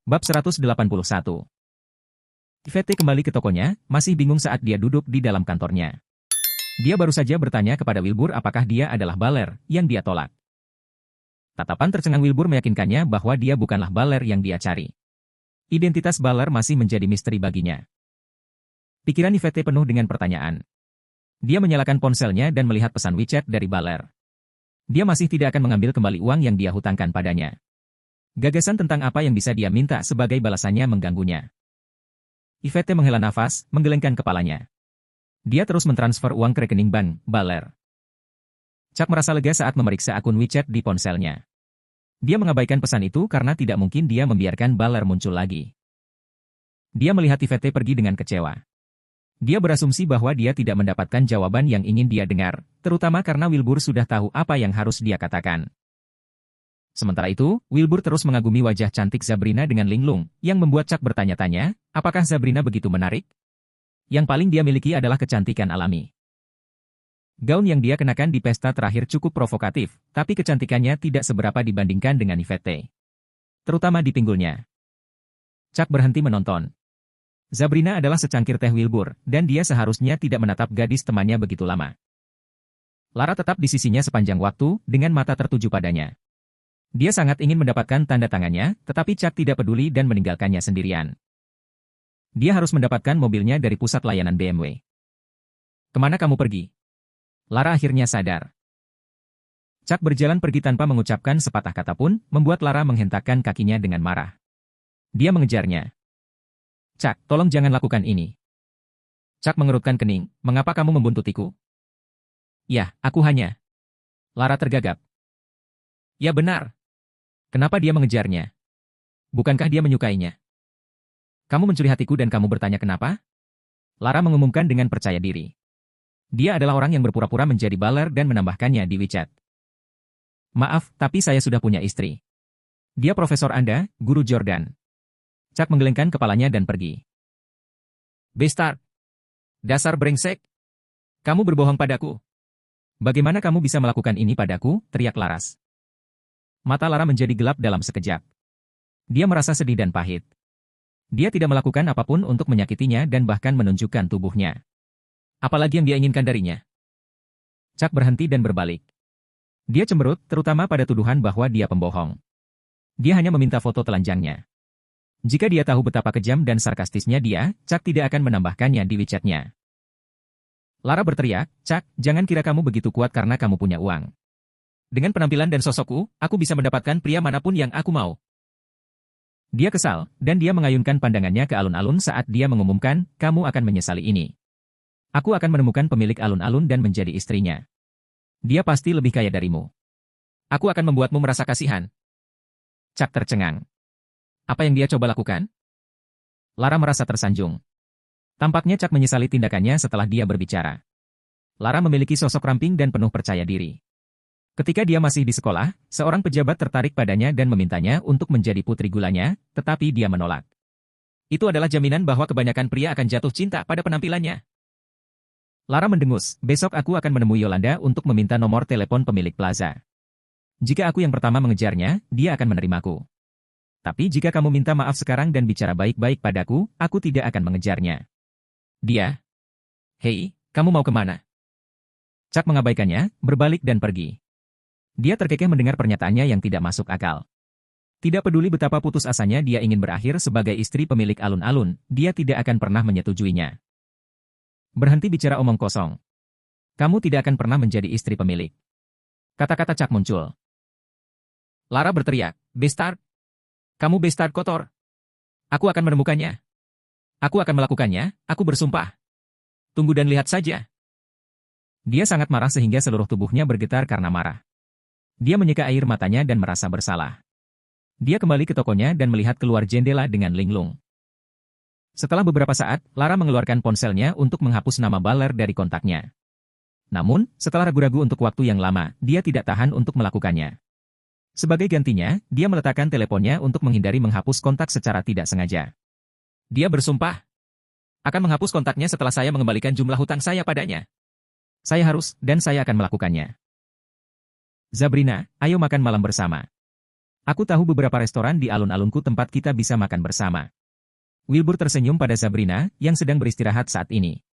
Bab 181. Yvette kembali ke tokonya, masih bingung saat dia duduk di dalam kantornya. Dia baru saja bertanya kepada Wilbur apakah dia adalah baler, yang dia tolak. Tatapan tercengang Wilbur meyakinkannya bahwa dia bukanlah baler yang dia cari. Identitas baler masih menjadi misteri baginya. Pikiran Yvette penuh dengan pertanyaan. Dia menyalakan ponselnya dan melihat pesan WeChat dari baler. Dia masih tidak akan mengambil kembali uang yang dia hutangkan padanya. Gagasan tentang apa yang bisa dia minta sebagai balasannya mengganggunya. Yvette menghela nafas, menggelengkan kepalanya. Dia terus mentransfer uang ke rekening bank, baler. Chuck merasa lega saat memeriksa akun WeChat di ponselnya. Dia mengabaikan pesan itu karena tidak mungkin dia membiarkan baler muncul lagi. Dia melihat Yvette pergi dengan kecewa. Dia berasumsi bahwa dia tidak mendapatkan jawaban yang ingin dia dengar, terutama karena Wilbur sudah tahu apa yang harus dia katakan. Sementara itu, Wilbur terus mengagumi wajah cantik Sabrina dengan linglung, yang membuat Chuck bertanya-tanya, apakah Sabrina begitu menarik? Yang paling dia miliki adalah kecantikan alami. Gaun yang dia kenakan di pesta terakhir cukup provokatif, tapi kecantikannya tidak seberapa dibandingkan dengan Yvette. Terutama di pinggulnya. Chuck berhenti menonton. Sabrina adalah secangkir teh Wilbur, dan dia seharusnya tidak menatap gadis temannya begitu lama. Lara tetap di sisinya sepanjang waktu, dengan mata tertuju padanya. Dia sangat ingin mendapatkan tanda tangannya, tetapi Chuck tidak peduli dan meninggalkannya sendirian. Dia harus mendapatkan mobilnya dari pusat layanan BMW. Kemana kamu pergi? Lara akhirnya sadar. Chuck berjalan pergi tanpa mengucapkan sepatah kata pun, membuat Lara menghentakkan kakinya dengan marah. Dia mengejarnya. Chuck, tolong jangan lakukan ini. Chuck mengerutkan kening, mengapa kamu membuntutiku? Ya, aku hanya. Lara tergagap. Ya benar. Kenapa dia mengejarnya? Bukankah dia menyukainya? Kamu mencuri hatiku dan kamu bertanya kenapa? Lara mengumumkan dengan percaya diri. Dia adalah orang yang berpura-pura menjadi baler dan menambahkannya di WeChat. Maaf, tapi saya sudah punya istri. Dia profesor Anda, Guru Jordan. Chuck menggelengkan kepalanya dan pergi. Bastard. Dasar brengsek. Kamu berbohong padaku. Bagaimana kamu bisa melakukan ini padaku? Teriak Laras. Mata Lara menjadi gelap dalam sekejap. Dia merasa sedih dan pahit. Dia tidak melakukan apapun untuk menyakitinya dan bahkan menunjukkan tubuhnya. Apalagi yang dia inginkan darinya? Chuck berhenti dan berbalik. Dia cemberut, terutama pada tuduhan bahwa dia pembohong. Dia hanya meminta foto telanjangnya. Jika dia tahu betapa kejam dan sarkastisnya dia, Chuck tidak akan menambahkannya di WeChat-nya. Lara berteriak, Chuck, jangan kira kamu begitu kuat karena kamu punya uang. Dengan penampilan dan sosokku, aku bisa mendapatkan pria manapun yang aku mau. Dia kesal, dan dia mengayunkan pandangannya ke alun-alun saat dia mengumumkan, kamu akan menyesali ini. Aku akan menemukan pemilik alun-alun dan menjadi istrinya. Dia pasti lebih kaya darimu. Aku akan membuatmu merasa kasihan. Chuck tercengang. Apa yang dia coba lakukan? Lara merasa tersanjung. Tampaknya Chuck menyesali tindakannya setelah dia berbicara. Lara memiliki sosok ramping dan penuh percaya diri. Ketika dia masih di sekolah, seorang pejabat tertarik padanya dan memintanya untuk menjadi putri gulanya, tetapi dia menolak. Itu adalah jaminan bahwa kebanyakan pria akan jatuh cinta pada penampilannya. Lara mendengus, besok aku akan menemui Yolanda untuk meminta nomor telepon pemilik plaza. Jika aku yang pertama mengejarnya, dia akan menerimaku. Tapi jika kamu minta maaf sekarang dan bicara baik-baik padaku, aku tidak akan mengejarnya. Dia. Hei, kamu mau kemana? Chuck mengabaikannya, berbalik dan pergi. Dia terkekeh mendengar pernyataannya yang tidak masuk akal. Tidak peduli betapa putus asanya dia ingin berakhir sebagai istri pemilik alun-alun, dia tidak akan pernah menyetujuinya. Berhenti bicara omong kosong. Kamu tidak akan pernah menjadi istri pemilik. Kata-kata Chuck muncul. Lara berteriak, bastard. Kamu bastard kotor. Aku akan menemukannya. Aku akan melakukannya, aku bersumpah. Tunggu dan lihat saja. Dia sangat marah sehingga seluruh tubuhnya bergetar karena marah. Dia menyeka air matanya dan merasa bersalah. Dia kembali ke tokonya dan melihat keluar jendela dengan linglung. Setelah beberapa saat, Lara mengeluarkan ponselnya untuk menghapus nama baler dari kontaknya. Namun, setelah ragu-ragu untuk waktu yang lama, dia tidak tahan untuk melakukannya. Sebagai gantinya, dia meletakkan teleponnya untuk menghindari menghapus kontak secara tidak sengaja. Dia bersumpah akan menghapus kontaknya setelah saya mengembalikan jumlah hutang saya padanya. Saya harus, dan saya akan melakukannya. Sabrina, ayo makan malam bersama. Aku tahu beberapa restoran di alun-alunku tempat kita bisa makan bersama. Wilbur tersenyum pada Sabrina, yang sedang beristirahat saat ini.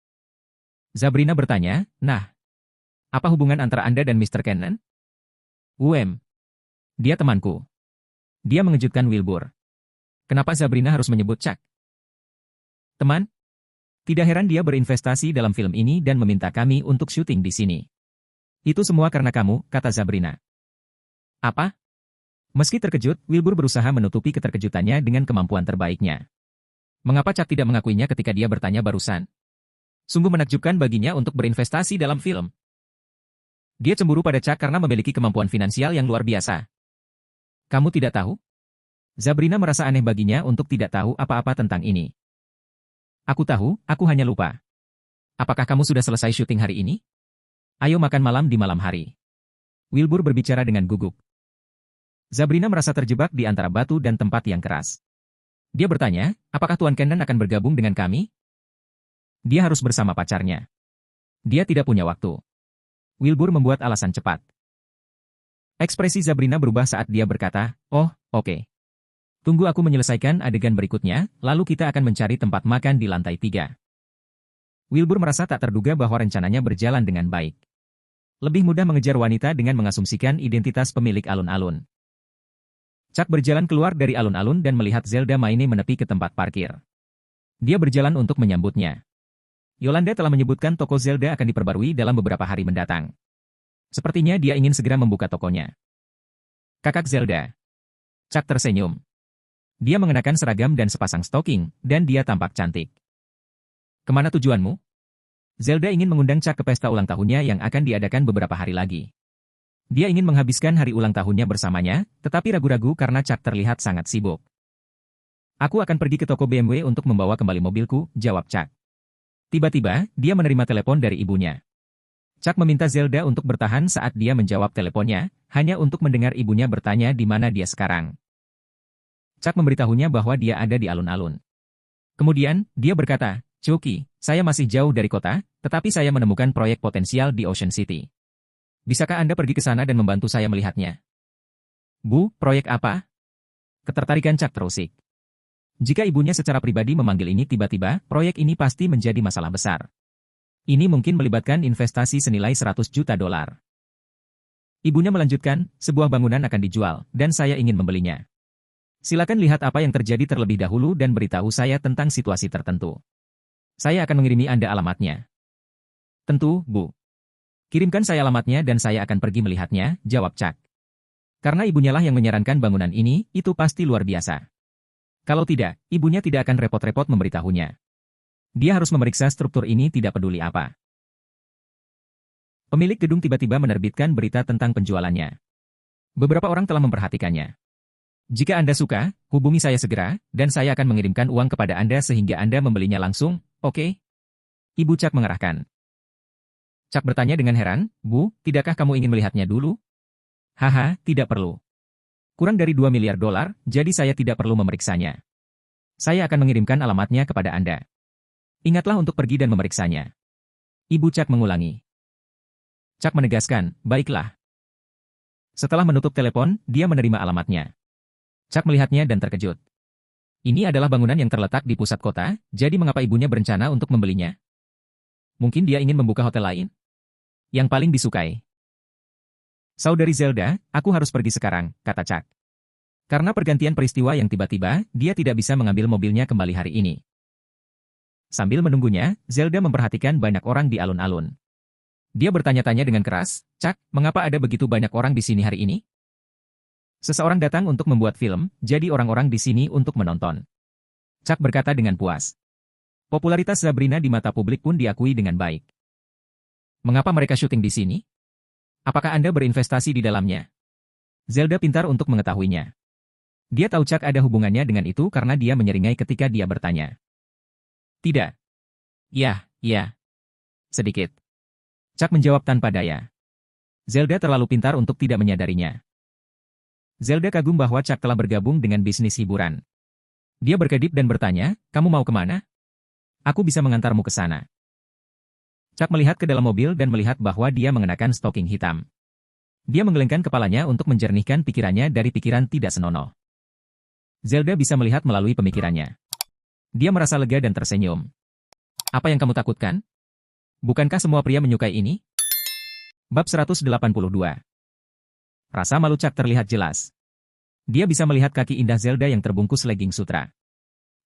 Sabrina bertanya, nah, apa hubungan antara Anda dan Mr. Cannon? Dia temanku. Dia mengejutkan Wilbur. Kenapa Sabrina harus menyebut Chuck? Teman? Tidak heran dia berinvestasi dalam film ini dan meminta kami untuk syuting di sini. Itu semua karena kamu, kata Sabrina. Apa? Meski terkejut, Wilbur berusaha menutupi keterkejutannya dengan kemampuan terbaiknya. Mengapa Chuck tidak mengakuinya ketika dia bertanya barusan? Sungguh menakjubkan baginya untuk berinvestasi dalam film. Dia cemburu pada Chuck karena memiliki kemampuan finansial yang luar biasa. Kamu tidak tahu? Sabrina merasa aneh baginya untuk tidak tahu apa-apa tentang ini. Aku tahu, aku hanya lupa. Apakah kamu sudah selesai syuting hari ini? Ayo makan malam di malam hari. Wilbur berbicara dengan gugup. Sabrina merasa terjebak di antara batu dan tempat yang keras. Dia bertanya, apakah Tuan Cannon akan bergabung dengan kami? Dia harus bersama pacarnya. Dia tidak punya waktu. Wilbur membuat alasan cepat. Ekspresi Sabrina berubah saat dia berkata, oh, oke. Tunggu aku menyelesaikan adegan berikutnya, lalu kita akan mencari tempat makan di lantai 3. Wilbur merasa tak terduga bahwa rencananya berjalan dengan baik. Lebih mudah mengejar wanita dengan mengasumsikan identitas pemilik alun-alun. Chuck berjalan keluar dari alun-alun dan melihat Zelda Maine menepi ke tempat parkir. Dia berjalan untuk menyambutnya. Yolanda telah menyebutkan toko Zelda akan diperbarui dalam beberapa hari mendatang. Sepertinya dia ingin segera membuka tokonya. Kakak Zelda. Chuck tersenyum. Dia mengenakan seragam dan sepasang stoking, dan dia tampak cantik. Kemana tujuanmu? Zelda ingin mengundang Chuck ke pesta ulang tahunnya yang akan diadakan beberapa hari lagi. Dia ingin menghabiskan hari ulang tahunnya bersamanya, tetapi ragu-ragu karena Chuck terlihat sangat sibuk. Aku akan pergi ke toko BMW untuk membawa kembali mobilku, jawab Chuck. Tiba-tiba, dia menerima telepon dari ibunya. Chuck meminta Zelda untuk bertahan saat dia menjawab teleponnya, hanya untuk mendengar ibunya bertanya di mana dia sekarang. Chuck memberitahunya bahwa dia ada di alun-alun. Kemudian, dia berkata, Chucky, saya masih jauh dari kota, tetapi saya menemukan proyek potensial di Ocean City. Bisakah Anda pergi ke sana dan membantu saya melihatnya? Bu, proyek apa? Ketertarikan Chuck terusik. Jika ibunya secara pribadi memanggil ini tiba-tiba, proyek ini pasti menjadi masalah besar. Ini mungkin melibatkan investasi senilai 100 juta dolar. Ibunya melanjutkan, sebuah bangunan akan dijual, dan saya ingin membelinya. Silakan lihat apa yang terjadi terlebih dahulu dan beritahu saya tentang situasi tertentu. Saya akan mengirimi Anda alamatnya. Tentu, Bu. Kirimkan saya alamatnya dan saya akan pergi melihatnya, jawab Chuck. Karena ibunya lah yang menyarankan bangunan ini, itu pasti luar biasa. Kalau tidak, ibunya tidak akan repot-repot memberitahunya. Dia harus memeriksa struktur ini tidak peduli apa. Pemilik gedung tiba-tiba menerbitkan berita tentang penjualannya. Beberapa orang telah memperhatikannya. Jika Anda suka, hubungi saya segera, dan saya akan mengirimkan uang kepada Anda sehingga Anda membelinya langsung, oke? Ibu Chuck mengarahkan. Chuck bertanya dengan heran, Bu, tidakkah kamu ingin melihatnya dulu? Haha, tidak perlu. Kurang dari 2 miliar dolar, jadi saya tidak perlu memeriksanya. Saya akan mengirimkan alamatnya kepada Anda. Ingatlah untuk pergi dan memeriksanya. Ibu Chuck mengulangi. Chuck menegaskan, baiklah. Setelah menutup telepon, dia menerima alamatnya. Chuck melihatnya dan terkejut. Ini adalah bangunan yang terletak di pusat kota, jadi mengapa ibunya berencana untuk membelinya? Mungkin dia ingin membuka hotel lain? Yang paling disukai. Saudari Zelda, aku harus pergi sekarang, kata Chuck. Karena pergantian peristiwa yang tiba-tiba, dia tidak bisa mengambil mobilnya kembali hari ini. Sambil menunggunya, Zelda memperhatikan banyak orang di alun-alun. Dia bertanya-tanya dengan keras, Chuck, mengapa ada begitu banyak orang di sini hari ini? Seseorang datang untuk membuat film, jadi orang-orang di sini untuk menonton. Chuck berkata dengan puas. Popularitas Sabrina di mata publik pun diakui dengan baik. Mengapa mereka syuting di sini? Apakah Anda berinvestasi di dalamnya? Zelda pintar untuk mengetahuinya. Dia tahu Chuck ada hubungannya dengan itu karena dia menyeringai ketika dia bertanya. Tidak. Ya. Sedikit. Chuck menjawab tanpa daya. Zelda terlalu pintar untuk tidak menyadarinya. Zelda kagum bahwa Chuck telah bergabung dengan bisnis hiburan. Dia berkedip dan bertanya, kamu mau kemana? Aku bisa mengantarmu ke sana. Chuck melihat ke dalam mobil dan melihat bahwa dia mengenakan stoking hitam. Dia menggelengkan kepalanya untuk menjernihkan pikirannya dari pikiran tidak senonoh. Zelda bisa melihat melalui pemikirannya. Dia merasa lega dan tersenyum. Apa yang kamu takutkan? Bukankah semua pria menyukai ini? Bab 182. Rasa malu Chuck terlihat jelas. Dia bisa melihat kaki indah Zelda yang terbungkus legging sutra.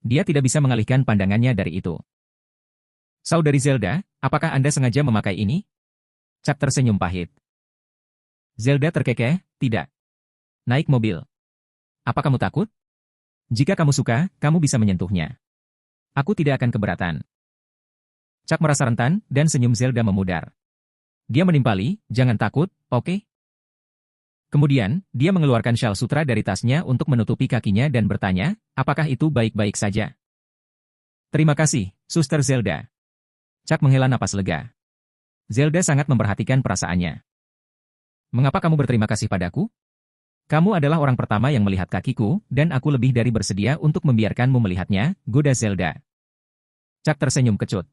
Dia tidak bisa mengalihkan pandangannya dari itu. Saudari Zelda, apakah Anda sengaja memakai ini? Chuck tersenyum pahit. Zelda terkekeh, tidak. Naik mobil. Apa kamu takut? Jika kamu suka, kamu bisa menyentuhnya. Aku tidak akan keberatan. Chuck merasa rentan, dan senyum Zelda memudar. Dia menimpali, jangan takut, oke? Kemudian, dia mengeluarkan syal sutra dari tasnya untuk menutupi kakinya dan bertanya, apakah itu baik-baik saja? Terima kasih, Suster Zelda. Chuck menghela napas lega. Zelda sangat memperhatikan perasaannya. Mengapa kamu berterima kasih padaku? Kamu adalah orang pertama yang melihat kakiku, dan aku lebih dari bersedia untuk membiarkanmu melihatnya, goda Zelda. Chuck tersenyum kecut.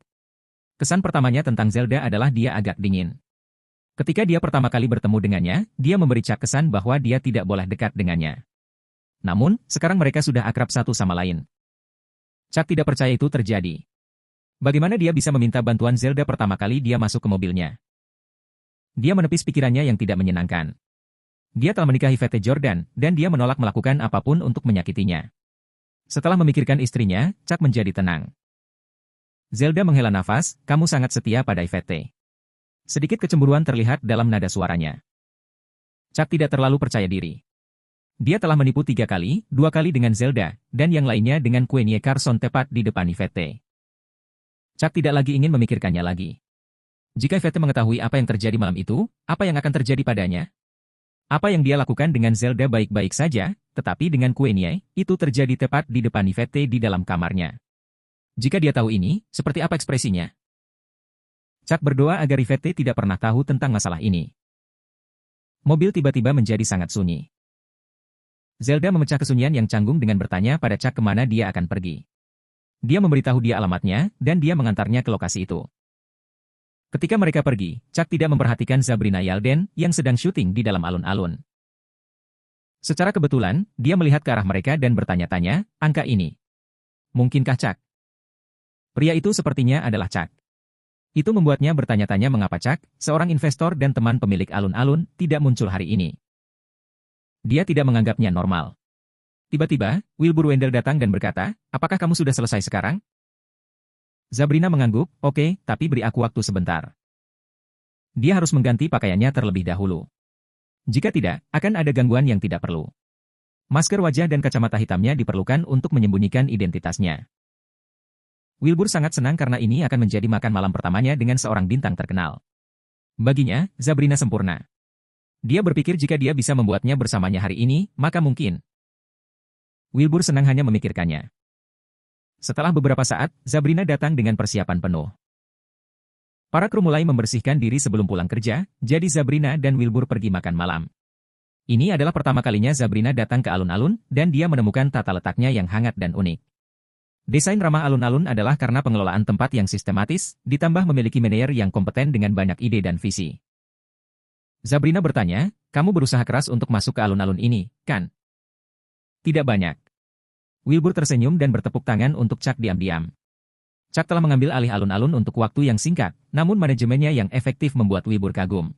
Kesan pertamanya tentang Zelda adalah dia agak dingin. Ketika dia pertama kali bertemu dengannya, dia memberi Chuck kesan bahwa dia tidak boleh dekat dengannya. Namun, sekarang mereka sudah akrab satu sama lain. Chuck tidak percaya itu terjadi. Bagaimana dia bisa meminta bantuan Zelda pertama kali dia masuk ke mobilnya? Dia menepis pikirannya yang tidak menyenangkan. Dia telah menikahi Vete Jordan, dan dia menolak melakukan apapun untuk menyakitinya. Setelah memikirkan istrinya, Chuck menjadi tenang. Zelda menghela nafas, kamu sangat setia pada Vete. Sedikit kecemburuan terlihat dalam nada suaranya. Chuck tidak terlalu percaya diri. Dia telah menipu 3 kali, 2 kali dengan Zelda, dan yang lainnya dengan Queenie Carson tepat di depan Vete. Chuck tidak lagi ingin memikirkannya lagi. Jika Vete mengetahui apa yang terjadi malam itu, apa yang akan terjadi padanya? Apa yang dia lakukan dengan Zelda baik-baik saja, tetapi dengan Queenie, itu terjadi tepat di depan Vete di dalam kamarnya. Jika dia tahu ini, seperti apa ekspresinya? Chuck berdoa agar Vete tidak pernah tahu tentang masalah ini. Mobil tiba-tiba menjadi sangat sunyi. Zelda memecah kesunyian yang canggung dengan bertanya pada Chuck kemana dia akan pergi. Dia memberitahu dia alamatnya, dan dia mengantarnya ke lokasi itu. Ketika mereka pergi, Chuck tidak memperhatikan Sabrina Yalden yang sedang syuting di dalam alun-alun. Secara kebetulan, dia melihat ke arah mereka dan bertanya-tanya, angka ini. Mungkinkah Chuck? Pria itu sepertinya adalah Chuck. Itu membuatnya bertanya-tanya mengapa Chuck, seorang investor dan teman pemilik alun-alun, tidak muncul hari ini. Dia tidak menganggapnya normal. Tiba-tiba, Wilbur Wendell datang dan berkata, apakah kamu sudah selesai sekarang? Sabrina mengangguk, oke, tapi beri aku waktu sebentar. Dia harus mengganti pakaiannya terlebih dahulu. Jika tidak, akan ada gangguan yang tidak perlu. Masker wajah dan kacamata hitamnya diperlukan untuk menyembunyikan identitasnya. Wilbur sangat senang karena ini akan menjadi makan malam pertamanya dengan seorang bintang terkenal. Baginya, Sabrina sempurna. Dia berpikir jika dia bisa membuatnya bersamanya hari ini, maka mungkin. Wilbur senang hanya memikirkannya. Setelah beberapa saat, Sabrina datang dengan persiapan penuh. Para kru mulai membersihkan diri sebelum pulang kerja, jadi Sabrina dan Wilbur pergi makan malam. Ini adalah pertama kalinya Sabrina datang ke alun-alun, dan dia menemukan tata letaknya yang hangat dan unik. Desain ramah alun-alun adalah karena pengelolaan tempat yang sistematis, ditambah memiliki manajer yang kompeten dengan banyak ide dan visi. Sabrina bertanya, kamu berusaha keras untuk masuk ke alun-alun ini, kan? Tidak banyak. Wilbur tersenyum dan bertepuk tangan untuk Chuck diam-diam. Chuck telah mengambil alih alun-alun untuk waktu yang singkat, namun manajemennya yang efektif membuat Wilbur kagum.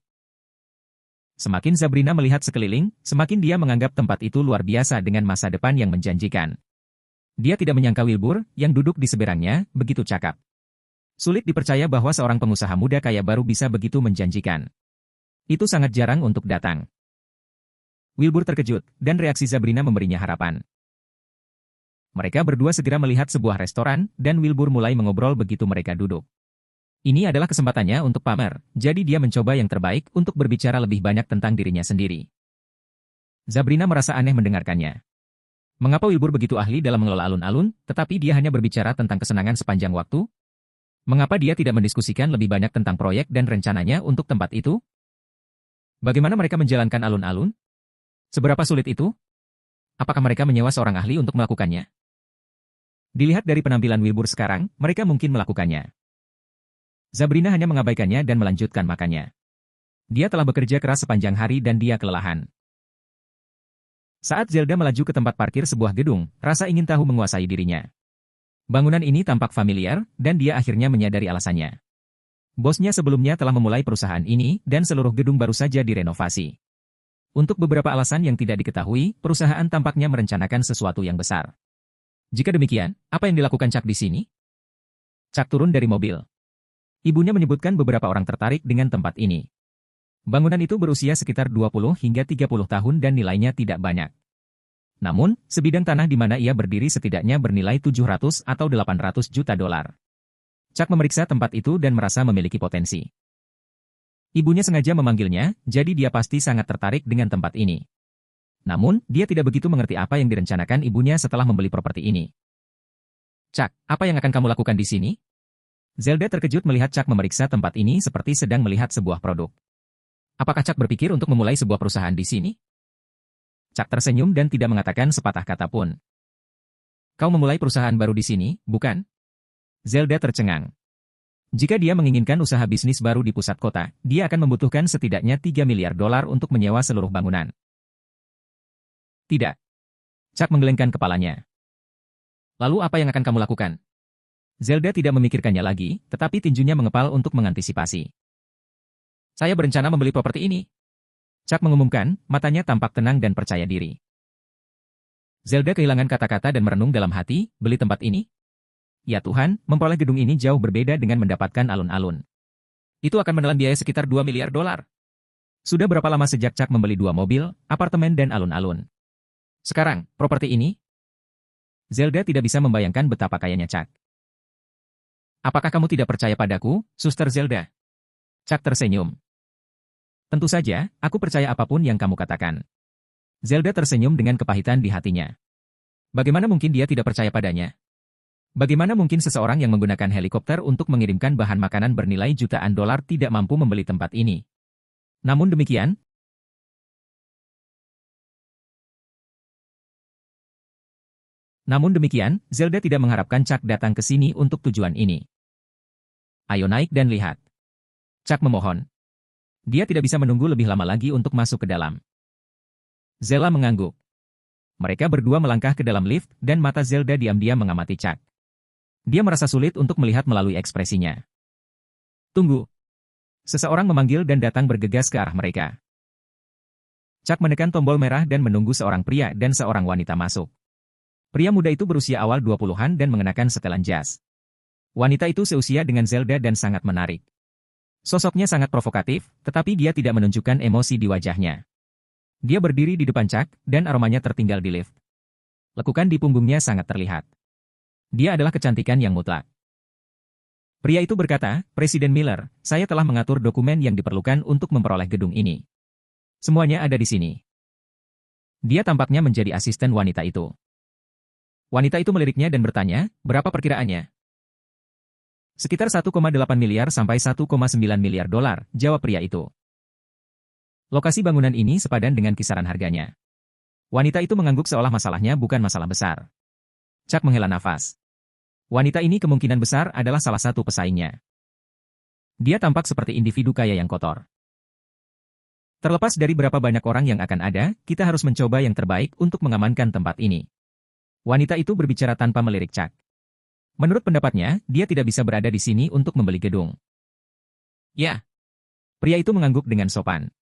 Semakin Sabrina melihat sekeliling, semakin dia menganggap tempat itu luar biasa dengan masa depan yang menjanjikan. Dia tidak menyangka Wilbur, yang duduk di seberangnya, begitu cakap. Sulit dipercaya bahwa seorang pengusaha muda kaya baru bisa begitu menjanjikan. Itu sangat jarang untuk datang. Wilbur terkejut, dan reaksi Sabrina memberinya harapan. Mereka berdua segera melihat sebuah restoran, dan Wilbur mulai mengobrol begitu mereka duduk. Ini adalah kesempatannya untuk pamer, jadi dia mencoba yang terbaik untuk berbicara lebih banyak tentang dirinya sendiri. Sabrina merasa aneh mendengarkannya. Mengapa Wilbur begitu ahli dalam mengelola alun-alun, tetapi dia hanya berbicara tentang kesenangan sepanjang waktu? Mengapa dia tidak mendiskusikan lebih banyak tentang proyek dan rencananya untuk tempat itu? Bagaimana mereka menjalankan alun-alun? Seberapa sulit itu? Apakah mereka menyewa seorang ahli untuk melakukannya? Dilihat dari penampilan Wilbur sekarang, mereka mungkin melakukannya. Sabrina hanya mengabaikannya dan melanjutkan makannya. Dia telah bekerja keras sepanjang hari dan dia kelelahan. Saat Zelda melaju ke tempat parkir sebuah gedung, rasa ingin tahu menguasai dirinya. Bangunan ini tampak familiar, dan dia akhirnya menyadari alasannya. Bosnya sebelumnya telah memulai perusahaan ini, dan seluruh gedung baru saja direnovasi. Untuk beberapa alasan yang tidak diketahui, perusahaan tampaknya merencanakan sesuatu yang besar. Jika demikian, apa yang dilakukan Chuck di sini? Chuck turun dari mobil. Ibunya menyebutkan beberapa orang tertarik dengan tempat ini. Bangunan itu berusia sekitar 20 hingga 30 tahun dan nilainya tidak banyak. Namun, sebidang tanah di mana ia berdiri setidaknya bernilai 700 atau 800 juta dolar. Chuck memeriksa tempat itu dan merasa memiliki potensi. Ibunya sengaja memanggilnya, jadi dia pasti sangat tertarik dengan tempat ini. Namun, dia tidak begitu mengerti apa yang direncanakan ibunya setelah membeli properti ini. Chuck, apa yang akan kamu lakukan di sini? Zelda terkejut melihat Chuck memeriksa tempat ini seperti sedang melihat sebuah produk. Apakah Chuck berpikir untuk memulai sebuah perusahaan di sini? Chuck tersenyum dan tidak mengatakan sepatah kata pun. Kau memulai perusahaan baru di sini, bukan? Zelda tercengang. Jika dia menginginkan usaha bisnis baru di pusat kota, dia akan membutuhkan setidaknya 3 miliar dolar untuk menyewa seluruh bangunan. Tidak. Chuck menggelengkan kepalanya. Lalu apa yang akan kamu lakukan? Zelda tidak memikirkannya lagi, tetapi tinjunya mengepal untuk mengantisipasi. Saya berencana membeli properti ini. Chuck mengumumkan, matanya tampak tenang dan percaya diri. Zelda kehilangan kata-kata dan merenung dalam hati, beli tempat ini? Ya Tuhan, memperoleh gedung ini jauh berbeda dengan mendapatkan alun-alun. Itu akan menelan biaya sekitar 2 miliar dolar. Sudah berapa lama sejak Chuck membeli 2 mobil, apartemen dan alun-alun? Sekarang, properti ini? Zelda tidak bisa membayangkan betapa kayanya Chuck. Apakah kamu tidak percaya padaku, Suster Zelda? Chuck tersenyum. Tentu saja, aku percaya apapun yang kamu katakan. Zelda tersenyum dengan kepahitan di hatinya. Bagaimana mungkin dia tidak percaya padanya? Bagaimana mungkin seseorang yang menggunakan helikopter untuk mengirimkan bahan makanan bernilai jutaan dolar tidak mampu membeli tempat ini? Namun demikian, Zelda tidak mengharapkan Chuck datang ke sini untuk tujuan ini. Ayo naik dan lihat. Chuck memohon. Dia tidak bisa menunggu lebih lama lagi untuk masuk ke dalam. Zelda mengangguk. Mereka berdua melangkah ke dalam lift, dan mata Zelda diam-diam mengamati Chuck. Dia merasa sulit untuk melihat melalui ekspresinya. Tunggu. Seseorang memanggil dan datang bergegas ke arah mereka. Chuck menekan tombol merah dan menunggu seorang pria dan seorang wanita masuk. Pria muda itu berusia awal 20-an dan mengenakan setelan jas. Wanita itu seusia dengan Zelda dan sangat menarik. Sosoknya sangat provokatif, tetapi dia tidak menunjukkan emosi di wajahnya. Dia berdiri di depan Chuck, dan aromanya tertinggal di lift. Lekukan di punggungnya sangat terlihat. Dia adalah kecantikan yang mutlak. Pria itu berkata, Presiden Miller, saya telah mengatur dokumen yang diperlukan untuk memperoleh gedung ini. Semuanya ada di sini. Dia tampaknya menjadi asisten wanita itu. Wanita itu meliriknya dan bertanya, berapa perkiraannya? Sekitar 1,8 miliar sampai 1,9 miliar dolar, jawab pria itu. Lokasi bangunan ini sepadan dengan kisaran harganya. Wanita itu mengangguk seolah masalahnya bukan masalah besar. Chuck menghela nafas. Wanita ini kemungkinan besar adalah salah satu pesaingnya. Dia tampak seperti individu kaya yang kotor. Terlepas dari berapa banyak orang yang akan ada, kita harus mencoba yang terbaik untuk mengamankan tempat ini. Wanita itu berbicara tanpa melirik Chuck. Menurut pendapatnya, dia tidak bisa berada di sini untuk membeli gedung. Ya. Pria itu mengangguk dengan sopan.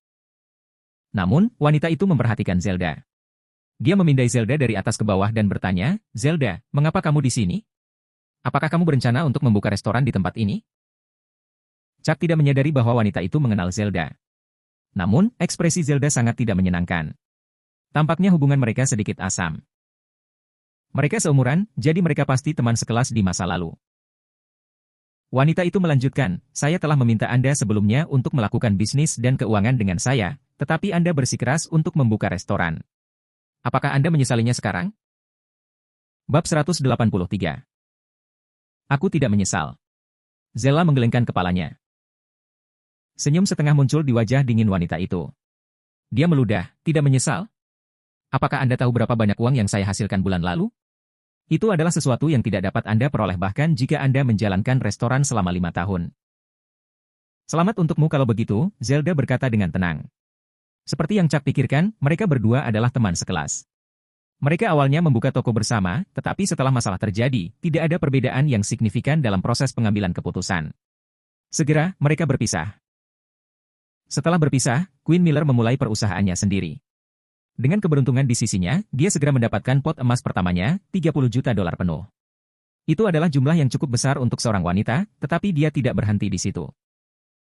Namun, wanita itu memperhatikan Zelda. Dia memindai Zelda dari atas ke bawah dan bertanya, Zelda, mengapa kamu di sini? Apakah kamu berencana untuk membuka restoran di tempat ini? Chuck tidak menyadari bahwa wanita itu mengenal Zelda. Namun, ekspresi Zelda sangat tidak menyenangkan. Tampaknya hubungan mereka sedikit asam. Mereka seumuran, jadi mereka pasti teman sekelas di masa lalu. Wanita itu melanjutkan, saya telah meminta Anda sebelumnya untuk melakukan bisnis dan keuangan dengan saya, tetapi Anda bersikeras untuk membuka restoran. Apakah Anda menyesalinya sekarang? Bab 183. Aku tidak menyesal. Zella menggelengkan kepalanya. Senyum setengah muncul di wajah dingin wanita itu. Dia meludah, tidak menyesal? Apakah Anda tahu berapa banyak uang yang saya hasilkan bulan lalu? Itu adalah sesuatu yang tidak dapat Anda peroleh bahkan jika Anda menjalankan restoran selama 5 tahun. Selamat untukmu kalau begitu, Zelda berkata dengan tenang. Seperti yang Chuck pikirkan, mereka berdua adalah teman sekelas. Mereka awalnya membuka toko bersama, tetapi setelah masalah terjadi, tidak ada perbedaan yang signifikan dalam proses pengambilan keputusan. Segera, mereka berpisah. Setelah berpisah, Quinn Miller memulai perusahaannya sendiri. Dengan keberuntungan di sisinya, dia segera mendapatkan pot emas pertamanya, $30 juta penuh. Itu adalah jumlah yang cukup besar untuk seorang wanita, tetapi dia tidak berhenti di situ.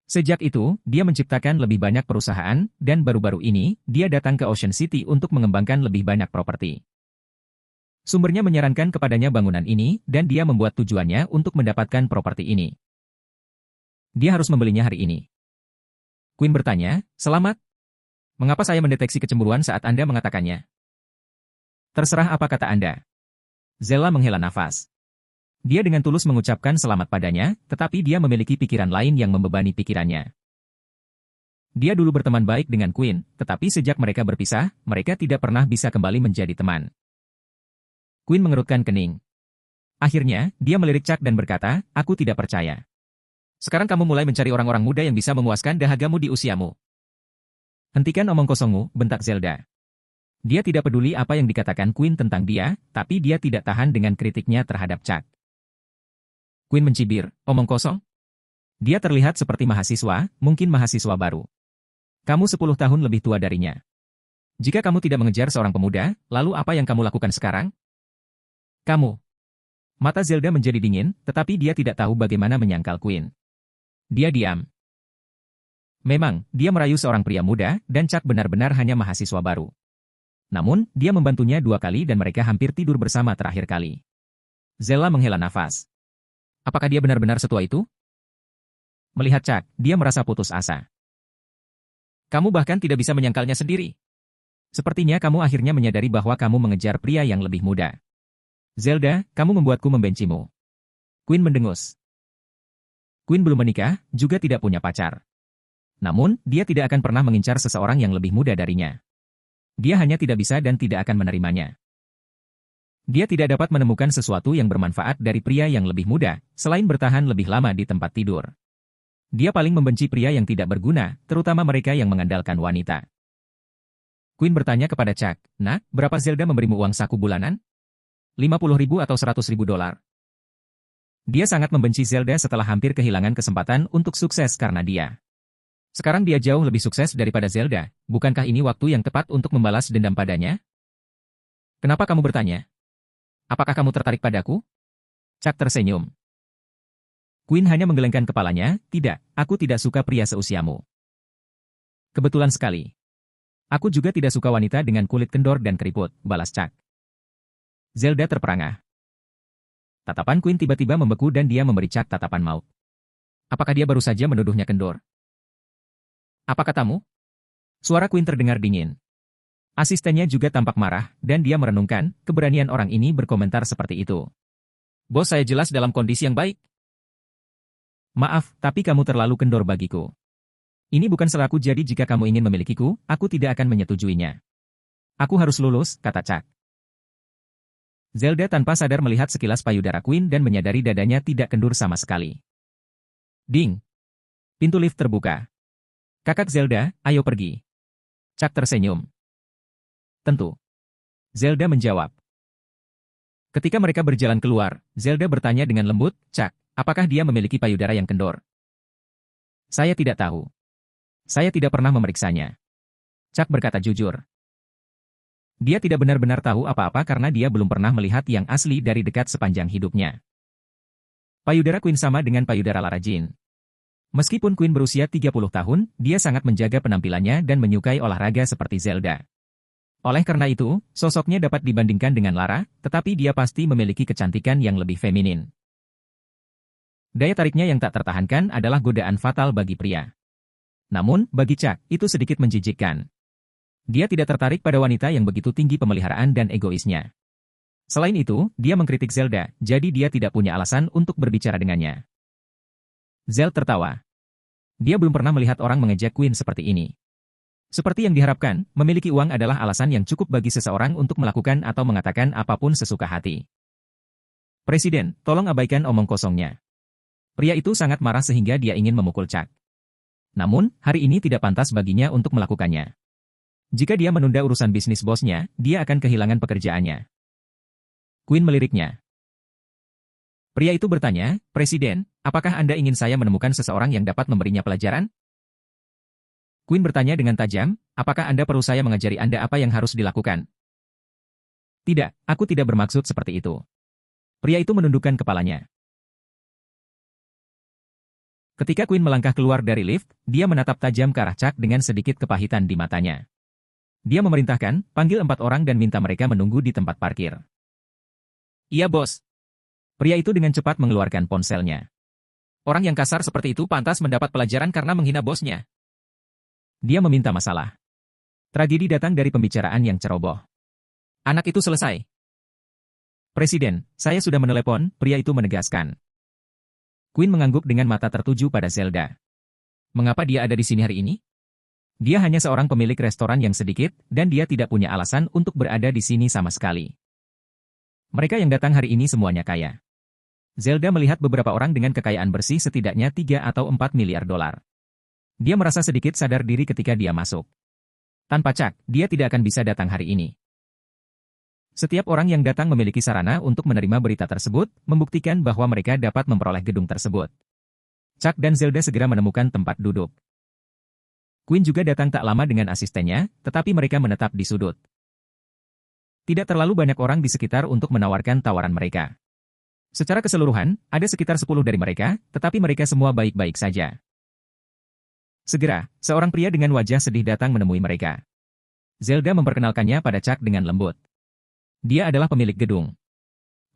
Sejak itu, dia menciptakan lebih banyak perusahaan, dan baru-baru ini, dia datang ke Ocean City untuk mengembangkan lebih banyak properti. Sumbernya menyarankan kepadanya bangunan ini, dan dia membuat tujuannya untuk mendapatkan properti ini. Dia harus membelinya hari ini. Quinn bertanya, "Selamat? Mengapa saya mendeteksi kecemburuan saat Anda mengatakannya?" "Terserah apa kata Anda." Zella menghela nafas. Dia dengan tulus mengucapkan selamat padanya, tetapi dia memiliki pikiran lain yang membebani pikirannya. Dia dulu berteman baik dengan Quinn, tetapi sejak mereka berpisah, mereka tidak pernah bisa kembali menjadi teman. Quinn mengerutkan kening. Akhirnya, dia melirik Chuck dan berkata, "Aku tidak percaya. Sekarang kamu mulai mencari orang-orang muda yang bisa memuaskan dahagamu di usiamu." "Hentikan omong kosongmu," bentak Zelda. Dia tidak peduli apa yang dikatakan Quinn tentang dia, tapi dia tidak tahan dengan kritiknya terhadap Chuck. Quinn mencibir, "Omong kosong?" Dia terlihat seperti mahasiswa, mungkin mahasiswa baru. Kamu 10 tahun lebih tua darinya. Jika kamu tidak mengejar seorang pemuda, lalu apa yang kamu lakukan sekarang? Kamu. Mata Zelda menjadi dingin, tetapi dia tidak tahu bagaimana menyangkal Quinn. Dia diam. Memang, dia merayu seorang pria muda, dan Chuck benar-benar hanya mahasiswa baru. Namun, dia membantunya 2 kali dan mereka hampir tidur bersama terakhir kali. Zella menghela nafas. Apakah dia benar-benar setua itu? Melihat Chuck, dia merasa putus asa. Kamu bahkan tidak bisa menyangkalnya sendiri. Sepertinya kamu akhirnya menyadari bahwa kamu mengejar pria yang lebih muda. Zelda, kamu membuatku membencimu. Quinn mendengus. Quinn belum menikah, juga tidak punya pacar. Namun, dia tidak akan pernah mengincar seseorang yang lebih muda darinya. Dia hanya tidak bisa dan tidak akan menerimanya. Dia tidak dapat menemukan sesuatu yang bermanfaat dari pria yang lebih muda, selain bertahan lebih lama di tempat tidur. Dia paling membenci pria yang tidak berguna, terutama mereka yang mengandalkan wanita. Quinn bertanya kepada Chuck, "Nah, berapa Zelda memberimu uang saku bulanan? 50.000 atau 100.000 dolar?" Dia sangat membenci Zelda setelah hampir kehilangan kesempatan untuk sukses karena dia. Sekarang dia jauh lebih sukses daripada Zelda, bukankah ini waktu yang tepat untuk membalas dendam padanya? "Kenapa kamu bertanya? Apakah kamu tertarik padaku?" Chuck tersenyum. Quinn hanya menggelengkan kepalanya, "Tidak, aku tidak suka pria seusiamu." "Kebetulan sekali. Aku juga tidak suka wanita dengan kulit kendor dan keriput," balas Chuck. Zelda terperangah. Tatapan Quinn tiba-tiba membeku dan dia memberi Chuck tatapan maut. Apakah dia baru saja menuduhnya kendor? "Apa katamu?" Suara Quinn terdengar dingin. Asistennya juga tampak marah, dan dia merenungkan, keberanian orang ini berkomentar seperti itu. "Bos, saya jelas dalam kondisi yang baik." "Maaf, tapi kamu terlalu kendor bagiku. Ini bukan selaku, jadi jika kamu ingin memilikiku, aku tidak akan menyetujuinya." "Aku harus lulus," kata Chuck. Zelda tanpa sadar melihat sekilas payudara Quinn dan menyadari dadanya tidak kendur sama sekali. Ding! Pintu lift terbuka. "Kakak Zelda, ayo pergi." Chuck tersenyum. "Tentu." Zelda menjawab. Ketika mereka berjalan keluar, Zelda bertanya dengan lembut, "Chuck, apakah dia memiliki payudara yang kendor?" "Saya tidak tahu. Saya tidak pernah memeriksanya." Chuck berkata jujur. Dia tidak benar-benar tahu apa-apa karena dia belum pernah melihat yang asli dari dekat sepanjang hidupnya. Payudara Quinn sama dengan payudara Lara Jean. Meskipun Quinn berusia 30 tahun, dia sangat menjaga penampilannya dan menyukai olahraga seperti Zelda. Oleh karena itu, sosoknya dapat dibandingkan dengan Lara, tetapi dia pasti memiliki kecantikan yang lebih feminin. Daya tariknya yang tak tertahankan adalah godaan fatal bagi pria. Namun, bagi Chuck, itu sedikit menjijikkan. Dia tidak tertarik pada wanita yang begitu tinggi pemeliharaan dan egoisnya. Selain itu, dia mengkritik Zelda, jadi dia tidak punya alasan untuk berbicara dengannya. Zel tertawa. Dia belum pernah melihat orang mengejek Quinn seperti ini. Seperti yang diharapkan, memiliki uang adalah alasan yang cukup bagi seseorang untuk melakukan atau mengatakan apapun sesuka hati. "Presiden, tolong abaikan omong kosongnya." Pria itu sangat marah sehingga dia ingin memukul Chuck. Namun, hari ini tidak pantas baginya untuk melakukannya. Jika dia menunda urusan bisnis bosnya, dia akan kehilangan pekerjaannya. Queen meliriknya. Pria itu bertanya, "Presiden, apakah Anda ingin saya menemukan seseorang yang dapat memberinya pelajaran?" Queen bertanya dengan tajam, "Apakah Anda perlu saya mengajari Anda apa yang harus dilakukan?" "Tidak, aku tidak bermaksud seperti itu." Pria itu menundukkan kepalanya. Ketika Queen melangkah keluar dari lift, dia menatap tajam ke arah Chuck dengan sedikit kepahitan di matanya. Dia memerintahkan, "Panggil 4 orang dan minta mereka menunggu di tempat parkir." "Iya, bos." Pria itu dengan cepat mengeluarkan ponselnya. "Orang yang kasar seperti itu pantas mendapat pelajaran karena menghina bosnya." Dia meminta masalah. Tragedi datang dari pembicaraan yang ceroboh. "Anak itu selesai." "Presiden, saya sudah menelepon," pria itu menegaskan. Queen mengangguk dengan mata tertuju pada Zelda. Mengapa dia ada di sini hari ini? Dia hanya seorang pemilik restoran yang sedikit, dan dia tidak punya alasan untuk berada di sini sama sekali. Mereka yang datang hari ini semuanya kaya. Zelda melihat beberapa orang dengan kekayaan bersih setidaknya 3 atau 4 miliar dolar. Dia merasa sedikit sadar diri ketika dia masuk. Tanpa Chuck, dia tidak akan bisa datang hari ini. Setiap orang yang datang memiliki sarana untuk menerima berita tersebut, membuktikan bahwa mereka dapat memperoleh gedung tersebut. Chuck dan Zelda segera menemukan tempat duduk. Queen juga datang tak lama dengan asistennya, tetapi mereka menetap di sudut. Tidak terlalu banyak orang di sekitar untuk menawarkan tawaran mereka. Secara keseluruhan, ada sekitar 10 dari mereka, tetapi mereka semua baik-baik saja. Segera, seorang pria dengan wajah sedih datang menemui mereka. Zelda memperkenalkannya pada Chuck dengan lembut. Dia adalah pemilik gedung.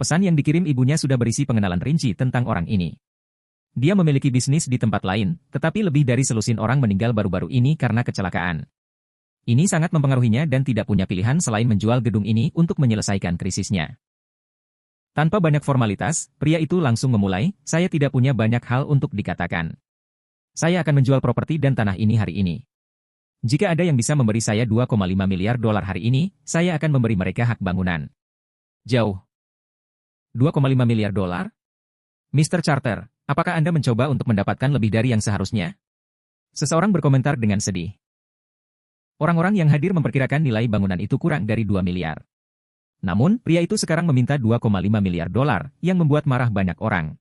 Pesan yang dikirim ibunya sudah berisi pengenalan rinci tentang orang ini. Dia memiliki bisnis di tempat lain, tetapi lebih dari selusin orang meninggal baru-baru ini karena kecelakaan. Ini sangat mempengaruhinya dan tidak punya pilihan selain menjual gedung ini untuk menyelesaikan krisisnya. Tanpa banyak formalitas, pria itu langsung memulai, "Saya tidak punya banyak hal untuk dikatakan. Saya akan menjual properti dan tanah ini hari ini. Jika ada yang bisa memberi saya 2,5 miliar dolar hari ini, saya akan memberi mereka hak bangunan." Jauh. 2,5 miliar dolar? Mr. Charter, apakah Anda mencoba untuk mendapatkan lebih dari yang seharusnya? Seseorang berkomentar dengan sedih. Orang-orang yang hadir memperkirakan nilai bangunan itu kurang dari 2 miliar. Namun, pria itu sekarang meminta 2,5 miliar dolar, yang membuat marah banyak orang.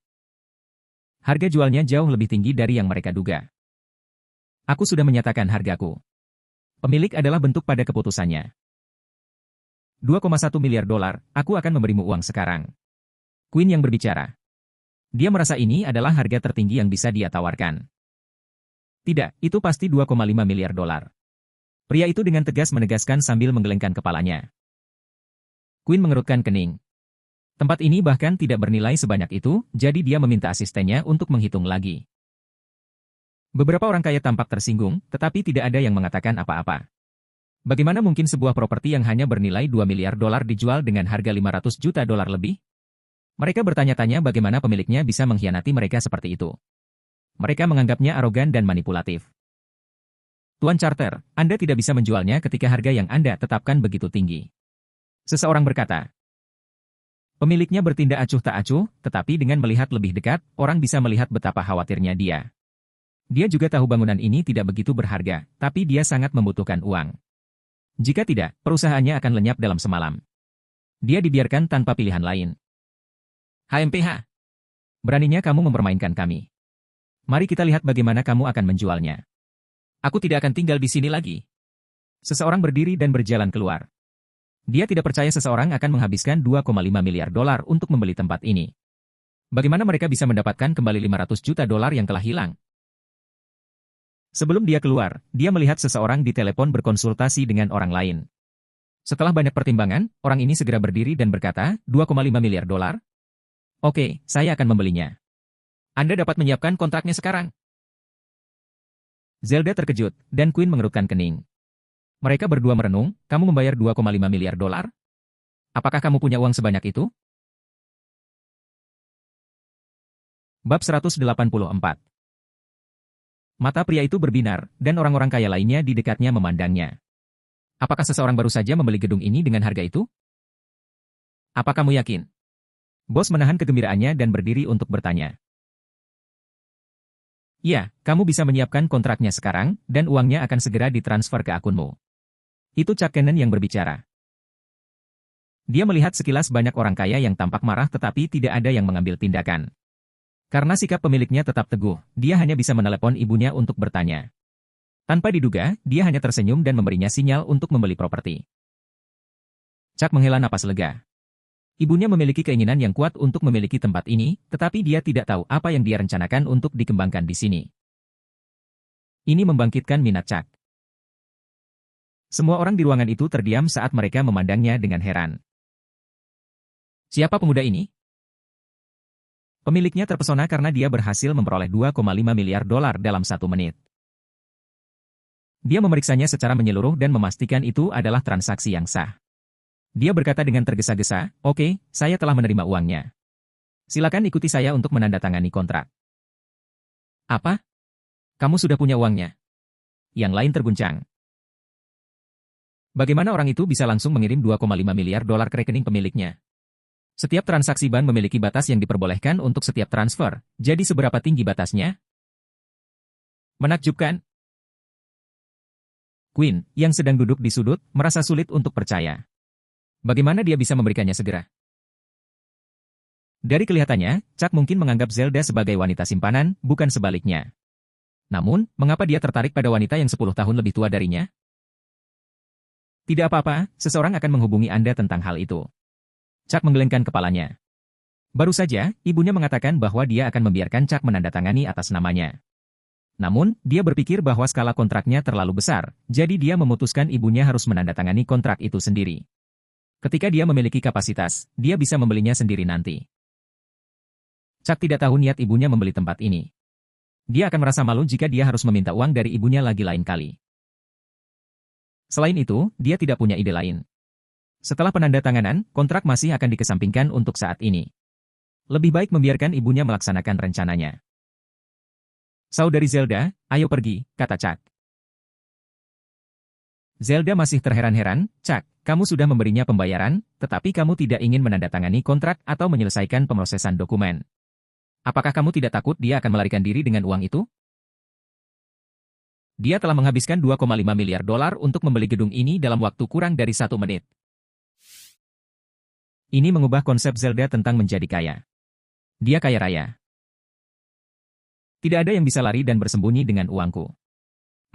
Harga jualnya jauh lebih tinggi dari yang mereka duga. "Aku sudah menyatakan hargaku. Pemilik adalah bentuk pada keputusannya. 2,1 miliar dolar, aku akan memberimu uang sekarang." Queen yang berbicara. Dia merasa ini adalah harga tertinggi yang bisa dia tawarkan. "Tidak, itu pasti 2,5 miliar dolar." Pria itu dengan tegas menegaskan sambil menggelengkan kepalanya. Queen mengerutkan kening. Tempat ini bahkan tidak bernilai sebanyak itu, jadi dia meminta asistennya untuk menghitung lagi. Beberapa orang kaya tampak tersinggung, tetapi tidak ada yang mengatakan apa-apa. Bagaimana mungkin sebuah properti yang hanya bernilai 2 miliar dolar dijual dengan harga 500 juta dolar lebih? Mereka bertanya-tanya bagaimana pemiliknya bisa mengkhianati mereka seperti itu. Mereka menganggapnya arogan dan manipulatif. "Tuan Charter, Anda tidak bisa menjualnya ketika harga yang Anda tetapkan begitu tinggi." Seseorang berkata. Pemiliknya bertindak acuh tak acuh, tetapi dengan melihat lebih dekat, orang bisa melihat betapa khawatirnya dia. Dia juga tahu bangunan ini tidak begitu berharga, tapi dia sangat membutuhkan uang. Jika tidak, perusahaannya akan lenyap dalam semalam. Dia dibiarkan tanpa pilihan lain. "HMPH, beraninya kamu mempermainkan kami. Mari kita lihat bagaimana kamu akan menjualnya." "Aku tidak akan tinggal di sini lagi." Seseorang berdiri dan berjalan keluar. Dia tidak percaya seseorang akan menghabiskan 2,5 miliar dolar untuk membeli tempat ini. Bagaimana mereka bisa mendapatkan kembali 500 juta dolar yang telah hilang? Sebelum dia keluar, dia melihat seseorang di telepon berkonsultasi dengan orang lain. Setelah banyak pertimbangan, orang ini segera berdiri dan berkata, 2,5 miliar dolar? Oke, saya akan membelinya. Anda dapat menyiapkan kontraknya sekarang. Zelda terkejut, dan Queen mengerutkan kening. Mereka berdua merenung, kamu membayar 2,5 miliar dolar? Apakah kamu punya uang sebanyak itu? Bab 184. Mata pria itu berbinar, dan orang-orang kaya lainnya di dekatnya memandangnya. Apakah seseorang baru saja membeli gedung ini dengan harga itu? Apa kamu yakin? Bos menahan kegembiraannya dan berdiri untuk bertanya. Ya, kamu bisa menyiapkan kontraknya sekarang, dan uangnya akan segera ditransfer ke akunmu. Itu Chuck Cannon yang berbicara. Dia melihat sekilas banyak orang kaya yang tampak marah tetapi tidak ada yang mengambil tindakan. Karena sikap pemiliknya tetap teguh, dia hanya bisa menelepon ibunya untuk bertanya. Tanpa diduga, dia hanya tersenyum dan memberinya sinyal untuk membeli properti. Chuck menghela napas lega. Ibunya memiliki keinginan yang kuat untuk memiliki tempat ini, tetapi dia tidak tahu apa yang dia rencanakan untuk dikembangkan di sini. Ini membangkitkan minat Chuck. Semua orang di ruangan itu terdiam saat mereka memandangnya dengan heran. Siapa pemuda ini? Pemiliknya terpesona karena dia berhasil memperoleh 2,5 miliar dolar dalam 1 menit. Dia memeriksanya secara menyeluruh dan memastikan itu adalah transaksi yang sah. Dia berkata dengan tergesa-gesa, "Oke, saya telah menerima uangnya. Silakan ikuti saya untuk menandatangani kontrak." "Apa? Kamu sudah punya uangnya?" Yang lain terguncang. Bagaimana orang itu bisa langsung mengirim 2,5 miliar dolar ke rekening pemiliknya? Setiap transaksi bank memiliki batas yang diperbolehkan untuk setiap transfer, jadi seberapa tinggi batasnya? Menakjubkan. Quinn, yang sedang duduk di sudut, merasa sulit untuk percaya. Bagaimana dia bisa memberikannya segera? Dari kelihatannya, Chuck mungkin menganggap Zelda sebagai wanita simpanan, bukan sebaliknya. Namun, mengapa dia tertarik pada wanita yang 10 tahun lebih tua darinya? Tidak apa-apa, seseorang akan menghubungi Anda tentang hal itu. Chuck menggelengkan kepalanya. Baru saja, ibunya mengatakan bahwa dia akan membiarkan Chuck menandatangani atas namanya. Namun, dia berpikir bahwa skala kontraknya terlalu besar, jadi dia memutuskan ibunya harus menandatangani kontrak itu sendiri. Ketika dia memiliki kapasitas, dia bisa membelinya sendiri nanti. Chuck tidak tahu niat ibunya membeli tempat ini. Dia akan merasa malu jika dia harus meminta uang dari ibunya lagi lain kali. Selain itu, dia tidak punya ide lain. Setelah penandatanganan, kontrak masih akan dikesampingkan untuk saat ini. Lebih baik membiarkan ibunya melaksanakan rencananya. "Saudari Zelda, ayo pergi," kata Chuck. Zelda masih terheran-heran. "Chuck, kamu sudah memberinya pembayaran, tetapi kamu tidak ingin menandatangani kontrak atau menyelesaikan pemrosesan dokumen. Apakah kamu tidak takut dia akan melarikan diri dengan uang itu?" Dia telah menghabiskan 2,5 miliar dolar untuk membeli gedung ini dalam waktu kurang dari 1 menit. Ini mengubah konsep Zelda tentang menjadi kaya. Dia kaya raya. Tidak ada yang bisa lari dan bersembunyi dengan uangku.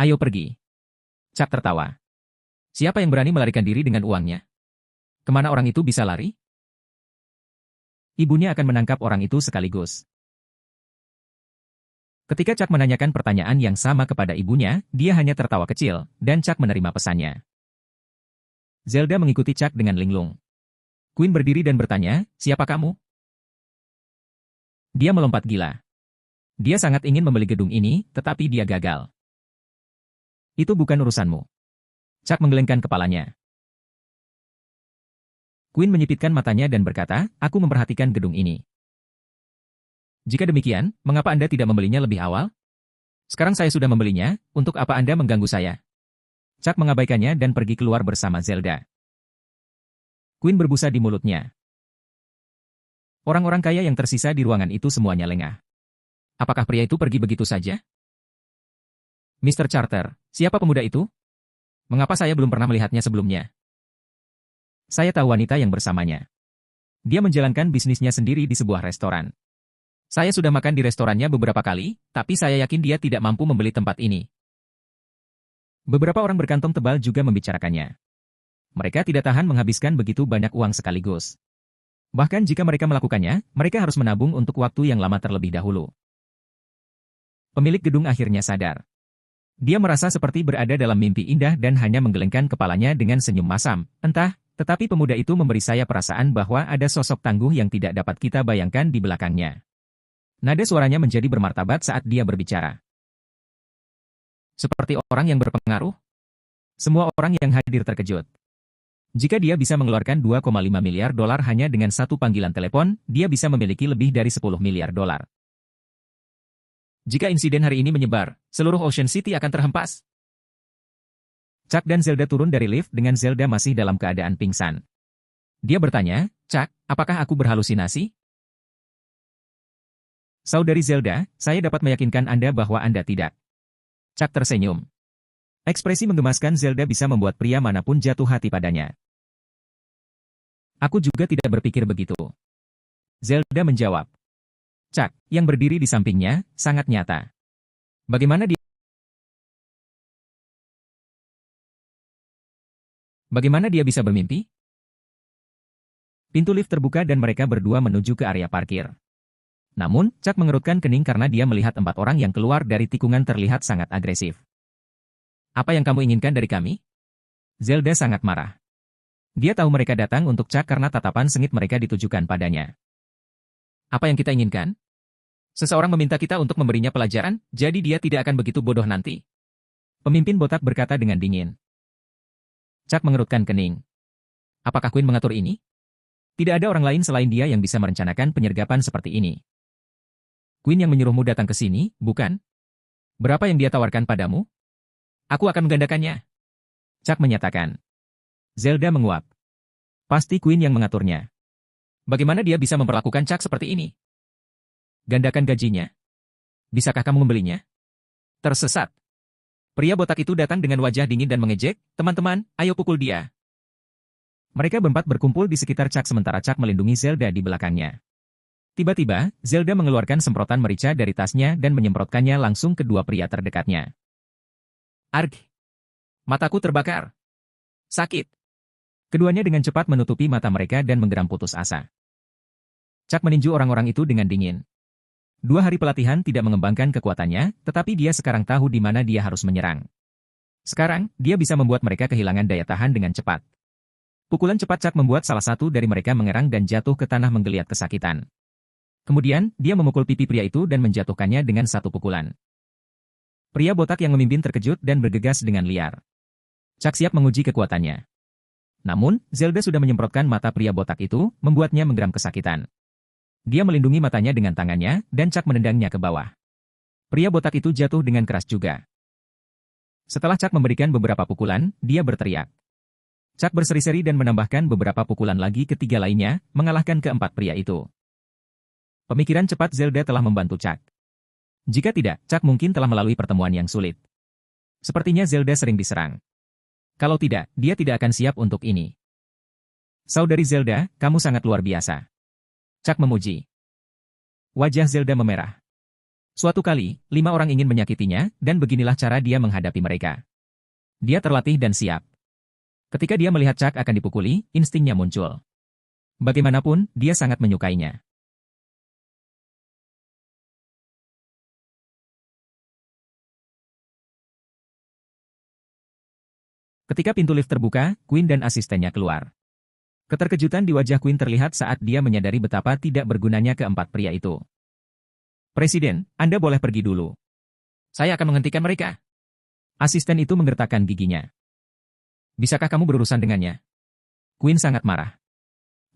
Ayo pergi. Chuck tertawa. Siapa yang berani melarikan diri dengan uangnya? Kemana orang itu bisa lari? Ibunya akan menangkap orang itu sekaligus. Ketika Chuck menanyakan pertanyaan yang sama kepada ibunya, dia hanya tertawa kecil, dan Chuck menerima pesannya. Zelda mengikuti Chuck dengan linglung. Quinn berdiri dan bertanya, "Siapa kamu?" Dia melompat gila. Dia sangat ingin membeli gedung ini, tetapi dia gagal. "Itu bukan urusanmu." Chuck menggelengkan kepalanya. Quinn menyipitkan matanya dan berkata, "Aku memperhatikan gedung ini. Jika demikian, mengapa Anda tidak membelinya lebih awal? Sekarang saya sudah membelinya, untuk apa Anda mengganggu saya?" Chuck mengabaikannya dan pergi keluar bersama Zelda. Quinn berbusa di mulutnya. Orang-orang kaya yang tersisa di ruangan itu semuanya lengah. Apakah pria itu pergi begitu saja? "Mr. Charter, siapa pemuda itu? Mengapa saya belum pernah melihatnya sebelumnya?" "Saya tahu wanita yang bersamanya. Dia menjalankan bisnisnya sendiri di sebuah restoran. Saya sudah makan di restorannya beberapa kali, tapi saya yakin dia tidak mampu membeli tempat ini." Beberapa orang berkantong tebal juga membicarakannya. Mereka tidak tahan menghabiskan begitu banyak uang sekaligus. Bahkan jika mereka melakukannya, mereka harus menabung untuk waktu yang lama terlebih dahulu. Pemilik gedung akhirnya sadar. Dia merasa seperti berada dalam mimpi indah dan hanya menggelengkan kepalanya dengan senyum masam. Tetapi pemuda itu memberi saya perasaan bahwa ada sosok tangguh yang tidak dapat kita bayangkan di belakangnya. Nada suaranya menjadi bermartabat saat dia berbicara. Seperti orang yang berpengaruh. Semua orang yang hadir terkejut. Jika dia bisa mengeluarkan 2,5 miliar dolar hanya dengan satu panggilan telepon, dia bisa memiliki lebih dari 10 miliar dolar. Jika insiden hari ini menyebar, seluruh Ocean City akan terhempas. Chuck dan Zelda turun dari lift dengan Zelda masih dalam keadaan pingsan. Dia bertanya, "Chuck, apakah aku berhalusinasi?" Saudari Zelda, saya dapat meyakinkan Anda bahwa Anda tidak. Chuck tersenyum. Ekspresi menggemaskan Zelda bisa membuat pria manapun jatuh hati padanya. Aku juga tidak berpikir begitu. Zelda menjawab. Chuck, yang berdiri di sampingnya, sangat nyata. Bagaimana dia bisa bermimpi? Pintu lift terbuka dan mereka berdua menuju ke area parkir. Namun, Chuck mengerutkan kening karena dia melihat 4 orang yang keluar dari tikungan terlihat sangat agresif. Apa yang kamu inginkan dari kami? Zelda sangat marah. Dia tahu mereka datang untuk Chuck karena tatapan sengit mereka ditujukan padanya. Apa yang kita inginkan? Seseorang meminta kita untuk memberinya pelajaran, jadi dia tidak akan begitu bodoh nanti. Pemimpin botak berkata dengan dingin. Chuck mengerutkan kening. Apakah Queen mengatur ini? Tidak ada orang lain selain dia yang bisa merencanakan penyergapan seperti ini. Queen yang menyuruhmu datang ke sini, bukan? Berapa yang dia tawarkan padamu? Aku akan menggandakannya. Chuck menyatakan. Zelda menguap. Pasti Queen yang mengaturnya. Bagaimana dia bisa memperlakukan Chuck seperti ini? Gandakan gajinya. Bisakah kamu membelinya? Tersesat. Pria botak itu datang dengan wajah dingin dan mengejek, teman-teman, ayo pukul dia. Mereka berempat berkumpul di sekitar Chuck sementara Chuck melindungi Zelda di belakangnya. Tiba-tiba, Zelda mengeluarkan semprotan merica dari tasnya dan menyemprotkannya langsung ke 2 pria terdekatnya. Arg! Mataku terbakar. Sakit. Keduanya dengan cepat menutupi mata mereka dan menggeram putus asa. Chuck meninju orang-orang itu dengan dingin. 2 hari pelatihan tidak mengembangkan kekuatannya, tetapi dia sekarang tahu di mana dia harus menyerang. Sekarang, dia bisa membuat mereka kehilangan daya tahan dengan cepat. Pukulan cepat Chuck membuat salah satu dari mereka mengerang dan jatuh ke tanah menggeliat kesakitan. Kemudian, dia memukul pipi pria itu dan menjatuhkannya dengan 1 pukulan. Pria botak yang memimpin terkejut dan bergegas dengan liar. Chuck siap menguji kekuatannya. Namun, Zelda sudah menyemprotkan mata pria botak itu, membuatnya menggeram kesakitan. Dia melindungi matanya dengan tangannya, dan Chuck menendangnya ke bawah. Pria botak itu jatuh dengan keras juga. Setelah Chuck memberikan beberapa pukulan, dia berteriak. Chuck berseri-seri dan menambahkan beberapa pukulan lagi ke 3 lainnya, mengalahkan ke-4 pria itu. Pemikiran cepat Zelda telah membantu Chuck. Jika tidak, Chuck mungkin telah melalui pertemuan yang sulit. Sepertinya Zelda sering diserang. Kalau tidak, dia tidak akan siap untuk ini. Saudari Zelda, kamu sangat luar biasa. Chuck memuji. Wajah Zelda memerah. Suatu kali, 5 orang ingin menyakitinya, dan beginilah cara dia menghadapi mereka. Dia terlatih dan siap. Ketika dia melihat Chuck akan dipukuli, instingnya muncul. Bagaimanapun, dia sangat menyukainya. Ketika pintu lift terbuka, Queen dan asistennya keluar. Keterkejutan di wajah Queen terlihat saat dia menyadari betapa tidak bergunanya ke-4 pria itu. Presiden, Anda boleh pergi dulu. Saya akan menghentikan mereka. Asisten itu menggertakkan giginya. Bisakah kamu berurusan dengannya? Queen sangat marah.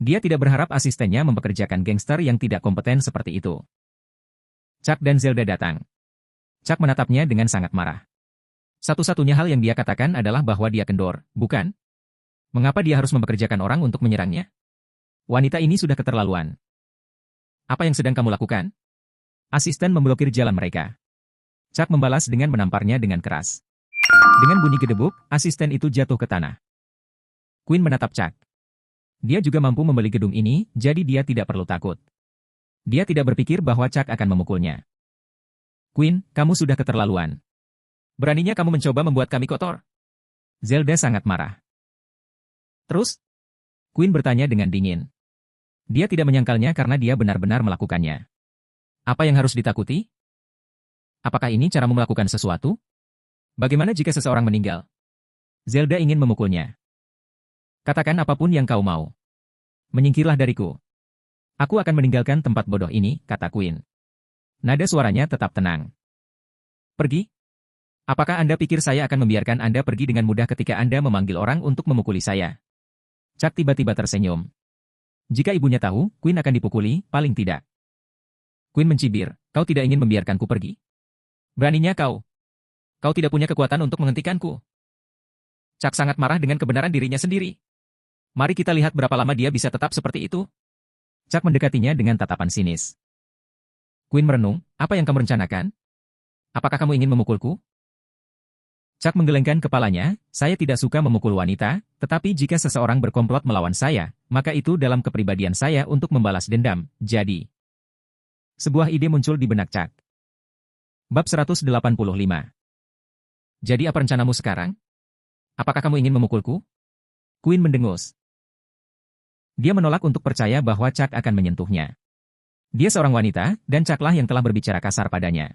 Dia tidak berharap asistennya mempekerjakan gangster yang tidak kompeten seperti itu. Chuck dan Zelda datang. Chuck menatapnya dengan sangat marah. Satu-satunya hal yang dia katakan adalah bahwa dia kendor, bukan? Mengapa dia harus mempekerjakan orang untuk menyerangnya? Wanita ini sudah keterlaluan. Apa yang sedang kamu lakukan? Asisten memblokir jalan mereka. Chuck membalas dengan menamparnya dengan keras. Dengan bunyi gedebuk, asisten itu jatuh ke tanah. Queen menatap Chuck. Dia juga mampu membeli gedung ini, jadi dia tidak perlu takut. Dia tidak berpikir bahwa Chuck akan memukulnya. Queen, kamu sudah keterlaluan. Beraninya kamu mencoba membuat kami kotor. Zelda sangat marah. Terus? Queen bertanya dengan dingin. Dia tidak menyangkalnya karena dia benar-benar melakukannya. Apa yang harus ditakuti? Apakah ini caramu melakukan sesuatu? Bagaimana jika seseorang meninggal? Zelda ingin memukulnya. Katakan apapun yang kau mau. Menyingkirlah dariku. Aku akan meninggalkan tempat bodoh ini, kata Queen. Nada suaranya tetap tenang. Pergi? Apakah Anda pikir saya akan membiarkan Anda pergi dengan mudah ketika Anda memanggil orang untuk memukuli saya? Chuck tiba-tiba tersenyum. Jika ibunya tahu, Queen akan dipukuli, paling tidak. Queen mencibir, kau tidak ingin membiarkanku pergi? Beraninya kau. Kau tidak punya kekuatan untuk menghentikanku. Chuck sangat marah dengan kebenaran dirinya sendiri. Mari kita lihat berapa lama dia bisa tetap seperti itu. Chuck mendekatinya dengan tatapan sinis. Queen merenung, apa yang kamu rencanakan? Apakah kamu ingin memukulku? Chuck menggelengkan kepalanya, saya tidak suka memukul wanita, tetapi jika seseorang berkomplot melawan saya, maka itu dalam kepribadian saya untuk membalas dendam, jadi. Sebuah ide muncul di benak Chuck. Bab 185. Jadi apa rencanamu sekarang? Apakah kamu ingin memukulku? Queen mendengus. Dia menolak untuk percaya bahwa Chuck akan menyentuhnya. Dia seorang wanita, dan Chuck-lah yang telah berbicara kasar padanya.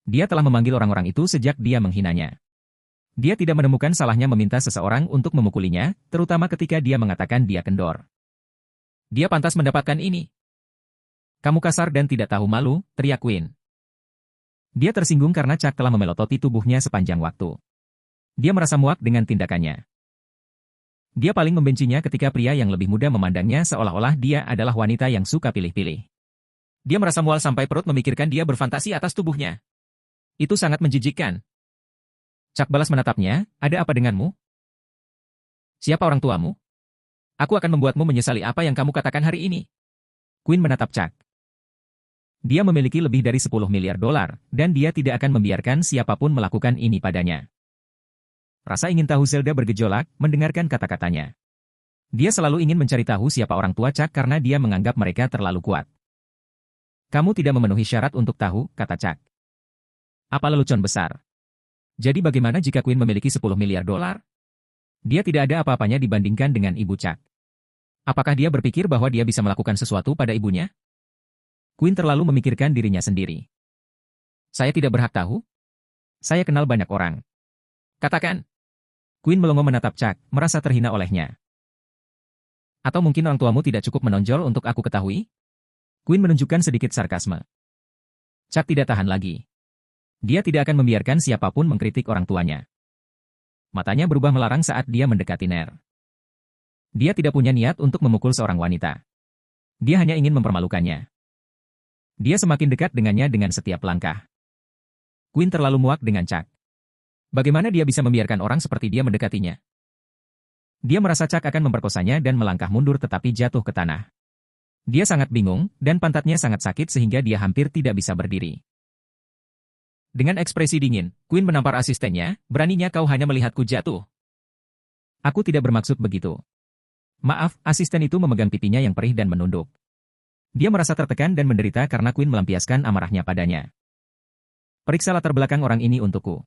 Dia telah memanggil orang-orang itu sejak dia menghinanya. Dia tidak menemukan salahnya meminta seseorang untuk memukulinya, terutama ketika dia mengatakan dia kendor. Dia pantas mendapatkan ini. Kamu kasar dan tidak tahu malu, teriak Queen. Dia tersinggung karena Chuck telah memelototi tubuhnya sepanjang waktu. Dia merasa muak dengan tindakannya. Dia paling membencinya ketika pria yang lebih muda memandangnya seolah-olah dia adalah wanita yang suka pilih-pilih. Dia merasa mual sampai perut memikirkan dia berfantasi atas tubuhnya. Itu sangat menjijikkan. Chuck balas menatapnya, ada apa denganmu? Siapa orang tuamu? Aku akan membuatmu menyesali apa yang kamu katakan hari ini. Queen menatap Chuck. Dia memiliki lebih dari 10 miliar dolar, dan dia tidak akan membiarkan siapapun melakukan ini padanya. Rasa ingin tahu Zelda bergejolak, mendengarkan kata-katanya. Dia selalu ingin mencari tahu siapa orang tua Chuck karena dia menganggap mereka terlalu kuat. Kamu tidak memenuhi syarat untuk tahu, kata Chuck. Apa lelucon besar? Jadi bagaimana jika Queen memiliki 10 miliar dolar? Dia tidak ada apa-apanya dibandingkan dengan ibu Chuck. Apakah dia berpikir bahwa dia bisa melakukan sesuatu pada ibunya? Queen terlalu memikirkan dirinya sendiri. Saya tidak berhak tahu? Saya kenal banyak orang. Katakan. Queen melongo menatap Chuck, merasa terhina olehnya. Atau mungkin orang tuamu tidak cukup menonjol untuk aku ketahui? Queen menunjukkan sedikit sarkasme. Chuck tidak tahan lagi. Dia tidak akan membiarkan siapapun mengkritik orang tuanya. Matanya berubah melarang saat dia mendekati Ner. Dia tidak punya niat untuk memukul seorang wanita. Dia hanya ingin mempermalukannya. Dia semakin dekat dengannya dengan setiap langkah. Queen terlalu muak dengan Chuck. Bagaimana dia bisa membiarkan orang seperti dia mendekatinya? Dia merasa Chuck akan memperkosanya dan melangkah mundur tetapi jatuh ke tanah. Dia sangat bingung, dan pantatnya sangat sakit sehingga dia hampir tidak bisa berdiri. Dengan ekspresi dingin, Queen menampar asistennya, beraninya kau hanya melihatku jatuh. Aku tidak bermaksud begitu. Maaf, asisten itu memegang pipinya yang perih dan menunduk. Dia merasa tertekan dan menderita karena Queen melampiaskan amarahnya padanya. Periksa latar belakang orang ini untukku.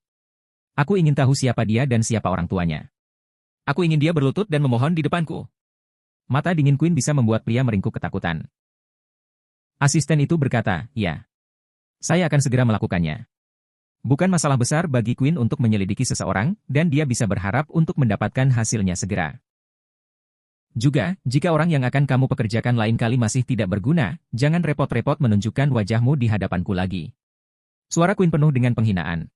Aku ingin tahu siapa dia dan siapa orang tuanya. Aku ingin dia berlutut dan memohon di depanku. Mata dingin Queen bisa membuat pria meringkuk ketakutan. Asisten itu berkata, ya. Saya akan segera melakukannya. Bukan masalah besar bagi Queen untuk menyelidiki seseorang, dan dia bisa berharap untuk mendapatkan hasilnya segera. Juga, jika orang yang akan kamu pekerjakan lain kali masih tidak berguna, jangan repot-repot menunjukkan wajahmu di hadapanku lagi. Suara Queen penuh dengan penghinaan.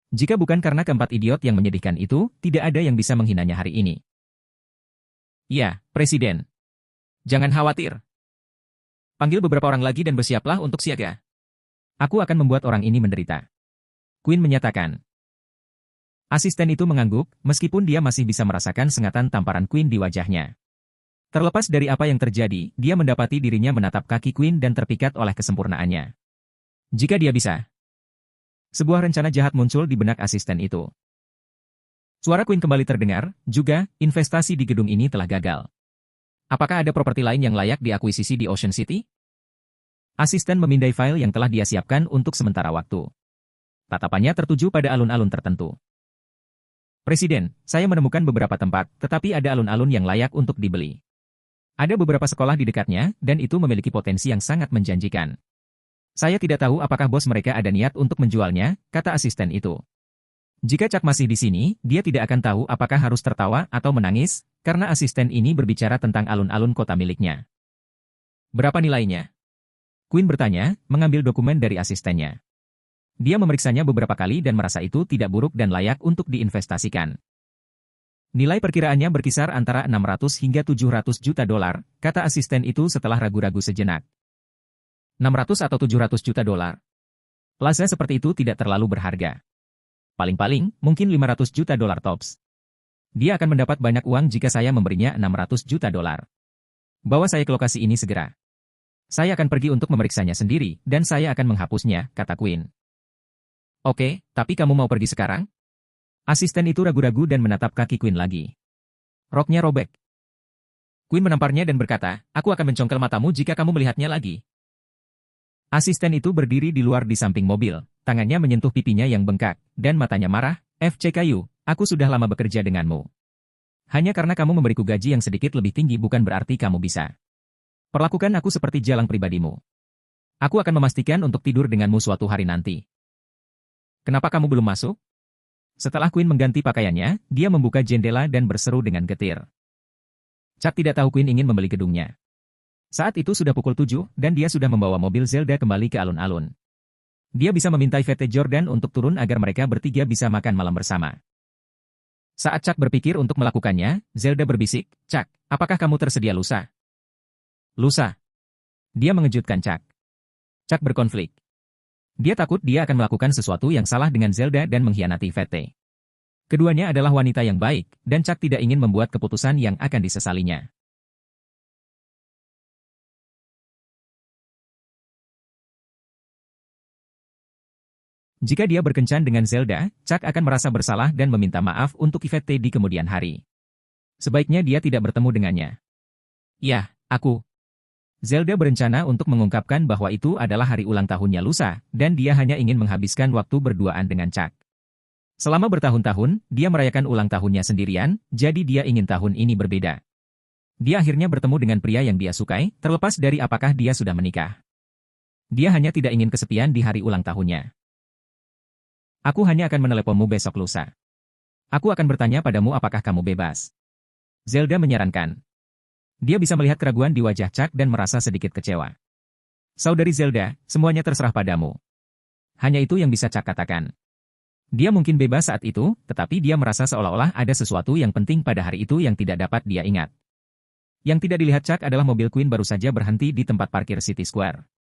Jika bukan karena keempat idiot yang menyedihkan itu, tidak ada yang bisa menghinanya hari ini. Ya, Presiden. Jangan khawatir. Panggil beberapa orang lagi dan bersiaplah untuk siaga. Aku akan membuat orang ini menderita. Queen menyatakan. Asisten itu mengangguk, meskipun dia masih bisa merasakan sengatan tamparan Queen di wajahnya. Terlepas dari apa yang terjadi, dia mendapati dirinya menatap kaki Queen dan terpikat oleh kesempurnaannya. Jika dia bisa. Sebuah rencana jahat muncul di benak asisten itu. Suara Queen kembali terdengar, juga, investasi di gedung ini telah gagal. Apakah ada properti lain yang layak diakuisisi di Ocean City? Asisten memindai file yang telah dia siapkan untuk sementara waktu. Tatapannya tertuju pada alun-alun tertentu. Presiden, saya menemukan beberapa tempat, tetapi ada alun-alun yang layak untuk dibeli. Ada beberapa sekolah di dekatnya, dan itu memiliki potensi yang sangat menjanjikan. Saya tidak tahu apakah bos mereka ada niat untuk menjualnya, kata asisten itu. Jika Chuck masih di sini, dia tidak akan tahu apakah harus tertawa atau menangis, karena asisten ini berbicara tentang alun-alun kota miliknya. Berapa nilainya? Queen bertanya, mengambil dokumen dari asistennya. Dia memeriksanya beberapa kali dan merasa itu tidak buruk dan layak untuk diinvestasikan. Nilai perkiraannya berkisar antara 600 hingga 700 juta dolar, kata asisten itu setelah ragu-ragu sejenak. 600 atau 700 juta dolar. Plaza seperti itu tidak terlalu berharga. Paling-paling, mungkin 500 juta dolar tops. Dia akan mendapat banyak uang jika saya memberinya 600 juta dolar. Bawa saya ke lokasi ini segera. Saya akan pergi untuk memeriksanya sendiri, dan saya akan menghapusnya, kata Queen. Oke, tapi kamu mau pergi sekarang? Asisten itu ragu-ragu dan menatap kaki Queen lagi. Roknya robek. Queen menamparnya dan berkata, aku akan mencongkel matamu jika kamu melihatnya lagi. Asisten itu berdiri di luar di samping mobil, tangannya menyentuh pipinya yang bengkak, dan matanya marah, FCKU, aku sudah lama bekerja denganmu. Hanya karena kamu memberiku gaji yang sedikit lebih tinggi bukan berarti kamu bisa. Perlakukan aku seperti jalang pribadimu. Aku akan memastikan untuk tidur denganmu suatu hari nanti. Kenapa kamu belum masuk? Setelah Queen mengganti pakaiannya, dia membuka jendela dan berseru dengan getir. Chuck tidak tahu Queen ingin membeli gedungnya. Saat itu sudah pukul 7, dan dia sudah membawa mobil Zelda kembali ke alun-alun. Dia bisa meminta Yvette Jordan untuk turun agar mereka bertiga bisa makan malam bersama. Saat Chuck berpikir untuk melakukannya, Zelda berbisik, Chuck, apakah kamu tersedia lusa? Lusa. Dia mengejutkan Chuck. Chuck berkonflik. Dia takut dia akan melakukan sesuatu yang salah dengan Zelda dan mengkhianati Yvette. Keduanya adalah wanita yang baik, dan Chuck tidak ingin membuat keputusan yang akan disesalinya. Jika dia berkencan dengan Zelda, Chuck akan merasa bersalah dan meminta maaf untuk Yvette di kemudian hari. Sebaiknya dia tidak bertemu dengannya. Ya, aku. Zelda berencana untuk mengungkapkan bahwa itu adalah hari ulang tahunnya lusa, dan dia hanya ingin menghabiskan waktu berduaan dengan Chuck. Selama bertahun-tahun, dia merayakan ulang tahunnya sendirian, jadi dia ingin tahun ini berbeda. Dia akhirnya bertemu dengan pria yang dia sukai, terlepas dari apakah dia sudah menikah. Dia hanya tidak ingin kesepian di hari ulang tahunnya. Aku hanya akan meneleponmu besok lusa. Aku akan bertanya padamu apakah kamu bebas. Zelda menyarankan. Dia bisa melihat keraguan di wajah Chuck dan merasa sedikit kecewa. Saudari Zelda, semuanya terserah padamu. Hanya itu yang bisa Chuck katakan. Dia mungkin bebas saat itu, tetapi dia merasa seolah-olah ada sesuatu yang penting pada hari itu yang tidak dapat dia ingat. Yang tidak dilihat Chuck adalah mobil Queen baru saja berhenti di tempat parkir City Square.